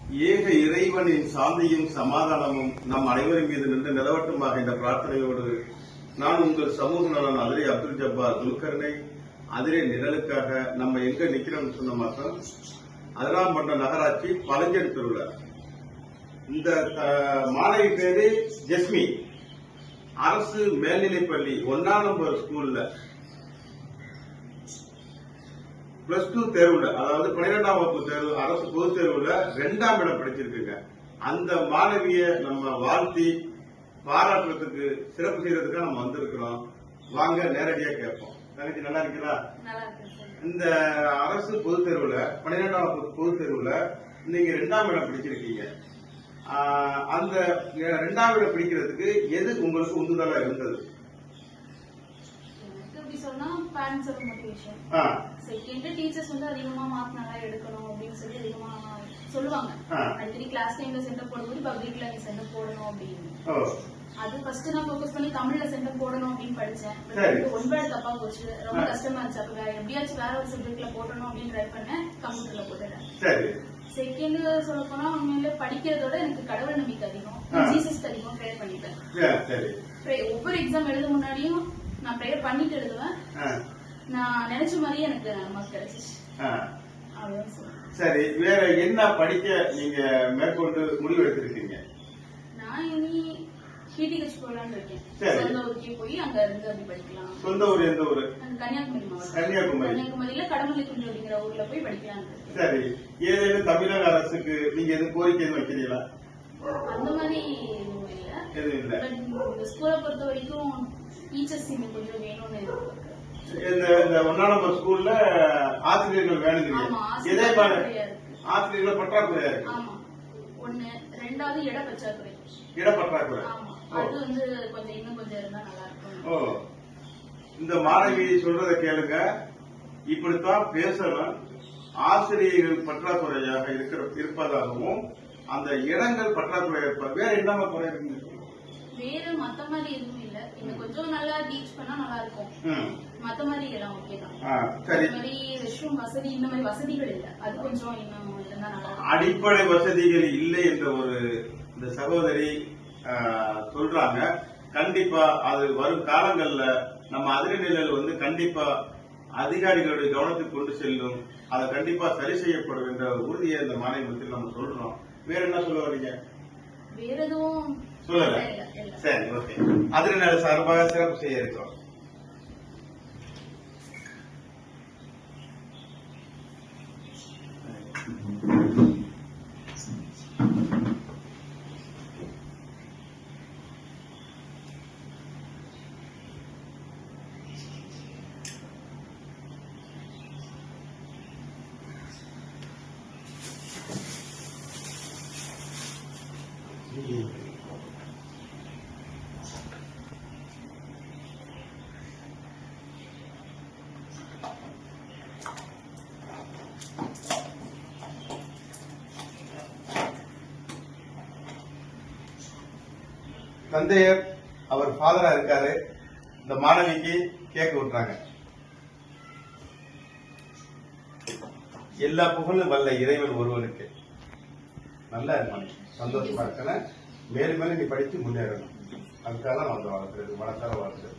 ஏக இறைவனின் சாந்தியும் சமாதானமும் நம் அனைவரும் மீது நின்று நிலவட்டுமாக என்ற பிரார்த்தனையோடு நான் உங்கள் சமூக நலன் அதிரே அப்துல் ஜப்பார் துல்கர்னை அதிரே நிழலுக்காக நம்ம எங்க நிக்கிறோம்னு சொன்ன மாத்திரம் அதிராம்பட்ட நகராட்சி பழஞ்சன் திருவிழா. இந்த மாணவி பேரு ஜெஸ்மி. அரசு மேல்நிலைப்பள்ளி 1ஆம் நம்பர் ஸ்கூல்ல +2 தேர்வுல, அதாவது 12ஆம் வகுப்பு தேர்வு அரசு பொதுத் தேர்வுல 2ஆம் இடம் படிச்சிருக்குங்க. அந்த மாணவிய நம்ம வாழ்த்தி பாராட்டுறதுக்கு சிறப்பு செய்யறதுக்காக நம்ம வந்திருக்கிறோம். வாங்க நேரடியா கேட்போம். தங்கச்சி நல்லா இருக்கீங்களா? இந்த அரசு பொதுத் தேர்வுல 12ஆம் வகுப்பு பொதுத் தேர்வுல நீங்க 2ஆம் இடம் பிடிச்சிருக்கீங்க. அந்த 2ஆம் இடம் பிடிக்கிறதுக்கு எது உங்களுக்கு உந்துதலா இருந்தது? டீச்சர்ஸ் வந்து அதிகமா மார்க் நல்லா எடுக்கணும் அப்படின்னு சொல்லி அதிகமா சொல்லுவாங்க. அடிக்கடி கிளாஸ் டைம்ல சென்டர் போடும்போது பப்ளிக்ல நீ சென்டர் போடணும் அப்படின்னு. அது ஃபர்ஸ்ட் நான் ஃபோக்கஸ் பண்ணி தமிழ்ல சென்டர் போடணும் அப்படின்னு படிச்சேன். 9 தப்பா போச்சு, ரொம்ப கஷ்டமா இருந்துச்சு. அப்ப எப்படியாச்சும் வேற ஒரு சப்ஜெக்ட்ல போடணும் அப்படின்னு ட்ரை பண்ணேன். கம்ப்யூட்டர்ல போட்டுட்டேன். செகண்ட் சொல்ல போனா உண்மையில படிக்கிறதோட எனக்கு கடவுள் நம்பிக்கை அதிகம், ஜீசஸ் அதிகம் ப்ரேயர் பண்ணிட்டேன். ஒவ்வொரு எக்ஸாம் எழுத முன்னாடியும் நான் ப்ரேயர் பண்ணிட்டு எழுதுவேன். நான் நினைச்ச மாதிரியே எனக்கு மார்க் கிடைச்சிச்சு. சரி, வேற என்ன படிக்க நீங்க மேற்கொண்டு முடிவு எடுத்திருக்கீங்க? நான் இனி பிடிஹெச் போலான்னு இருக்கேன். சொந்த ஊருக்கே போய் அங்க இருந்து அப்படி படிக்கலாம். சொந்த ஊர் எந்த ஊரு? கன்னியாகுமரி மாவட்டம். கன்னியாகுமரியில கடமலைக்குண்டு அப்படிங்கிற ஊர்ல போய் படிக்கலாம். சரி, ஏதேனும் தமிழக அரசுக்கு நீங்க எதுவும் கோரிக்கை வைக்கிறீங்களா? அந்த மாதிரி எதுவும் இல்ல. இந்த ஸ்கூலை பொறுத்த வரைக்கும் டீச்சர்ஸ் இங்க கொஞ்சம் வேணும்னு இருக்கு. இந்த 1ஆம் நம்பர் ஸ்கூல்ல ஆசிரியர்கள் வேணுங்க. ஆசிரியர்கள் பற்றாக்குறையா இருக்கு. ஆமா, ஒண்ணு. ரெண்டாவது இட பற்றாக்குறை. ஆமா, அது வந்து கொஞ்சம் இன்னும் கொஞ்சம் இருந்தா நல்லா இருக்கும். இந்த மாணவி சொல்றத கேளுங்க. இப்படித்தான் பேசணும். ஆசிரியர்கள் பற்றாக்குறையாக இருப்பதாகவும் அந்த இடங்கள் பற்றாக்குறை இருப்ப வேற என்னமா குறை இருக்கு? வேற மத்த மாதிரி எதுவும் இல்ல. இன்னும் கொஞ்சம் நல்லா டீச் பண்ணா நல்லா இருக்கும். மத்த மாதிரி எல்லாம் ஓகே தான். இந்த மாதிரி ரெஸ்ட்ரூம் வசதி, இந்த மாதிரி வசதிகள் இல்ல. அது கொஞ்சம் இன்னும் இருந்தா நல்லா இருக்கும். அடிப்படை வசதிகள் இல்லை என்ற ஒரு இந்த சகோதரி சொல்றாங்க. கண்டிப்பா அது வரும் காலங்கள்ல நம்ம அதிர்நிலையில் வந்து கண்டிப்பா அதிகாரிகளுடைய கவனத்துக்கு கொண்டு செல்லும். அதை கண்டிப்பா சரி செய்யப்படும் என்ற உறுதியை இந்த மாநில மத்தியில் நம்ம சொல்றோம். வேற என்ன சொல்ல வரீங்க? வேற எதுவும் சொல்லல. சரி, ஓகே. அதிர்நிலை சார்பாக சிறப்பு செய்ய இருக்கிறோம். தந்தையர் அவர் ஃபாதரா இருக்காரு. இந்த மாணவிக்கு கேக் விட்டுறாங்க. எல்லா புகழும் வல்ல இறைவன் ஒருவனுக்கு. நல்லா இருக்கணும், சந்தோஷமா இருக்கணும். மேலும் மேலும் நீ படித்து முன்னேறணும். அதுக்காக தான் வந்து வாழ்த்துறது, மனசார வாழ்த்துறது.